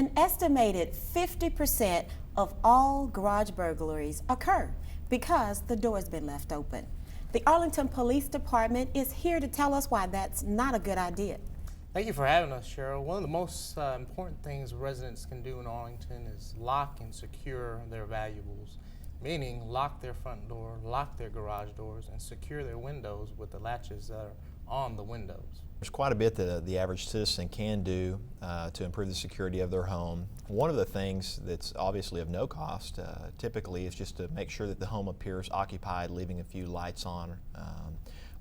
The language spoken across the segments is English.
An estimated 50% of all garage burglaries occur because the door's been left open. The Arlington Police Department is here to tell us why that's not a good idea. Thank you for having us, Cheryl. One of the most important things residents can do in Arlington is lock and secure their valuables, meaning lock their front door, lock their garage doors, and secure their windows with the latches that are on the windows. There's quite a bit that the average citizen can do to improve the security of their home. One of the things that's obviously of no cost typically is just to make sure that the home appears occupied, leaving a few lights on.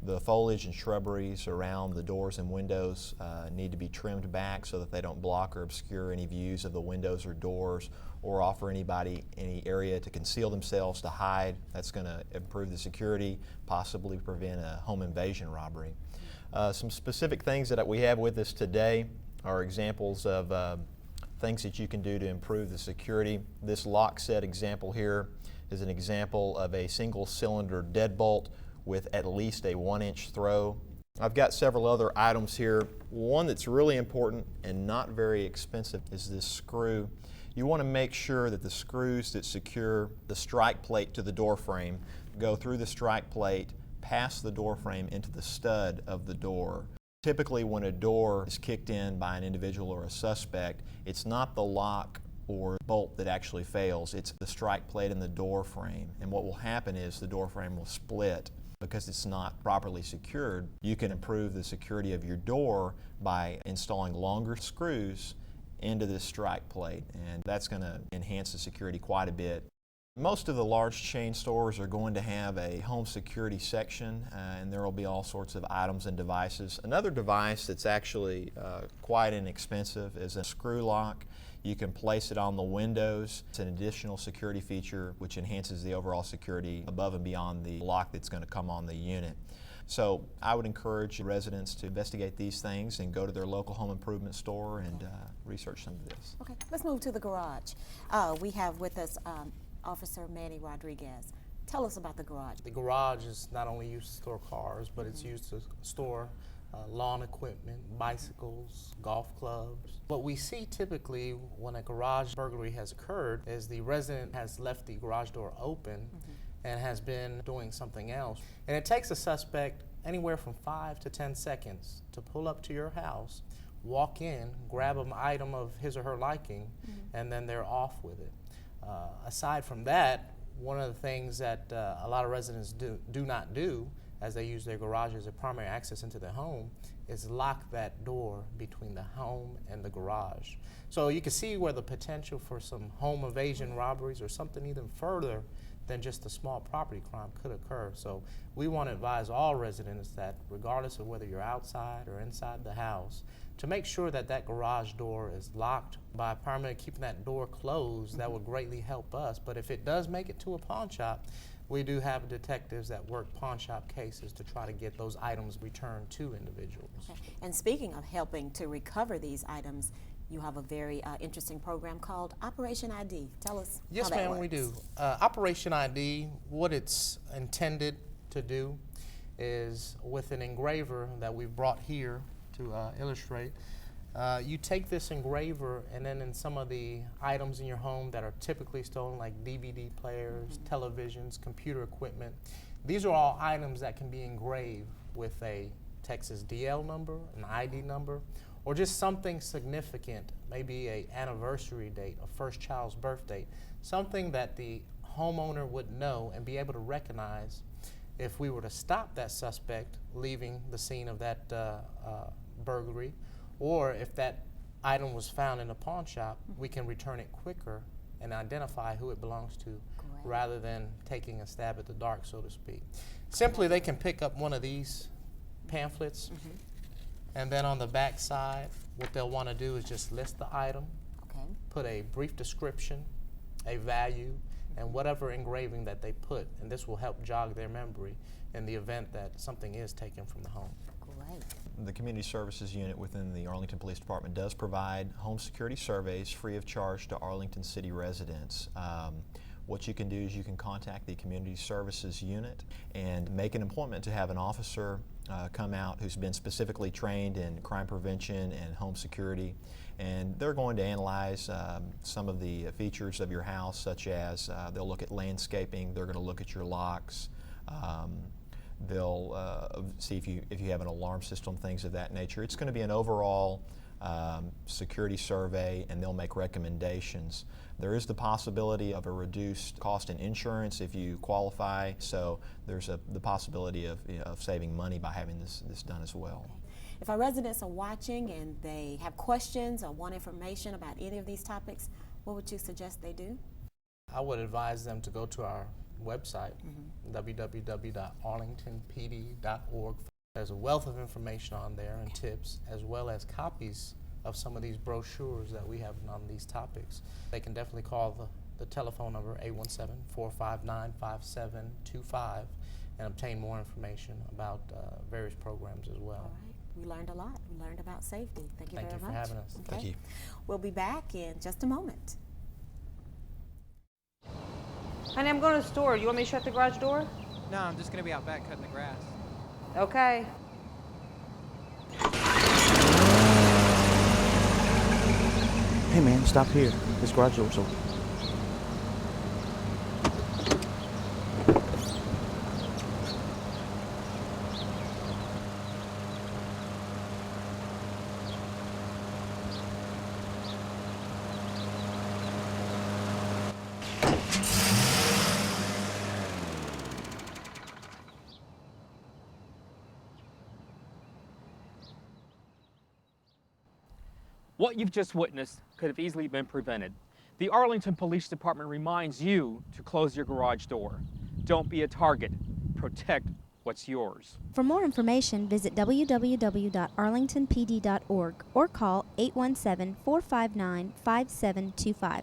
The foliage and shrubberies around the doors and windows need to be trimmed back so that they don't block or obscure any views of the windows or doors or offer anybody any area to conceal themselves, to hide. That's going to improve the security, possibly prevent a home invasion robbery. Some specific things that we have with us today are examples of things that you can do to improve the security. This lock set example here is an example of a single cylinder deadbolt with at least a 1-inch throw. I've got several other items here. One that's really important and not very expensive is this screw. You want to make sure that the screws that secure the strike plate to the door frame go through the strike plate, past the door frame into the stud of the door. Typically when a door is kicked in by an individual or a suspect, it's not the lock or bolt that actually fails, it's the strike plate in the door frame. And what will happen is the door frame will split because it's not properly secured. You can improve the security of your door by installing longer screws into this strike plate, and that's going to enhance the security quite a bit. Most of the large chain stores are going to have a home security section, and there will be all sorts of items and devices. Another device that's actually quite inexpensive is a screw lock. You can place it on the windows. It's an additional security feature which enhances the overall security above and beyond the lock that's going to come on the unit. So I would encourage residents to investigate these things and go to their local home improvement store and research some of this. Okay, let's move to the garage. We have with us Officer Manny Rodriguez. Tell us about the garage. The garage is not only used to store cars, but it's used to store lawn equipment, bicycles, golf clubs. What we see typically when a garage burglary has occurred is the resident has left the garage door open and has been doing something else. And it takes a suspect anywhere from 5 to 10 seconds to pull up to your house, walk in, grab an item of his or her liking, and then they're off with it. Aside from that, one of the things that a lot of residents do not do as they use their garage as a primary access into their home is lock that door between the home and the garage. So you can see where the potential for some home invasion robberies or something even further than just a small property crime could occur. So we want to advise all residents that regardless of whether you're outside or inside the house, to make sure that that garage door is locked by primarily keeping that door closed. That would greatly help us. But if it does make it to a pawn shop, we do have detectives that work pawn shop cases to try to get those items returned to individuals. Okay. And speaking of helping to recover these items, you have a very interesting program called Operation ID. Tell us Yes, how that ma'am, works. we do. Operation ID, what it's intended to do is with an engraver that we've brought here to illustrate, you take this engraver and then in some of the items in your home that are typically stolen, like DVD players, televisions, computer equipment, these are all items that can be engraved with a Texas DL number, an ID number, or just something significant, maybe an anniversary date, a first child's birth date, something that the homeowner would know and be able to recognize if we were to stop that suspect leaving the scene of that burglary, or if that item was found in a pawn shop, we can return it quicker and identify who it belongs to rather than taking a stab at the dark, so to speak. Simply, they can pick up one of these pamphlets, and then on the back side, what they'll want to do is just list the item, put a brief description, a value, and whatever engraving that they put, and this will help jog their memory in the event that something is taken from the home. Great. The Community Services Unit within the Arlington Police Department does provide home security surveys free of charge to Arlington City residents. what you can do is you can contact the Community Services Unit and make an appointment to have an officer come out who's been specifically trained in crime prevention and home security. And they're going to analyze some of the features of your house, such as they'll look at landscaping, they're going to look at your locks, they'll see if you have an alarm system, things of that nature. It's going to be an overall security survey, and they'll make recommendations. There is the possibility of a reduced cost in insurance if you qualify, so there's the possibility of saving money by having this done as well. If our residents are watching and they have questions or want information about any of these topics, what would you suggest they do? I would advise them to go to our website, www.arlingtonpd.org. There's a wealth of information on there and tips, as well as copies of some of these brochures that we have on these topics. They can definitely call the telephone number 817-459-5725 and obtain more information about various programs as well. All right. We learned a lot. We learned about safety. Thank you very much. Thank you for having us. Okay. Thank you. We'll be back in just a moment. Honey, I'm going to the store. You want me to shut the garage door? No, I'm just gonna be out back cutting the grass. Okay. Hey man, stop here. This garage door's open. What you've just witnessed could have easily been prevented. The Arlington Police Department reminds you to close your garage door. Don't be a target. Protect what's yours. For more information, visit www.arlingtonpd.org or call 817-459-5725.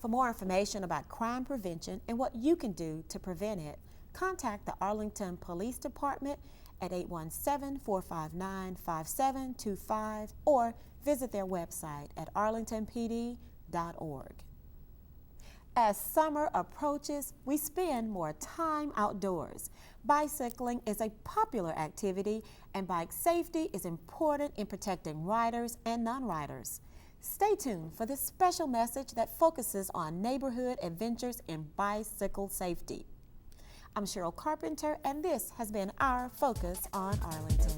For more information about crime prevention and what you can do to prevent it, contact the Arlington Police Department at 817-459-5725 or visit their website at arlingtonpd.org. As summer approaches, we spend more time outdoors. Bicycling is a popular activity, and bike safety is important in protecting riders and non-riders. Stay tuned for this special message that focuses on neighborhood adventures in bicycle safety. I'm Cheryel Carpenter, and this has been our Focus on Arlington.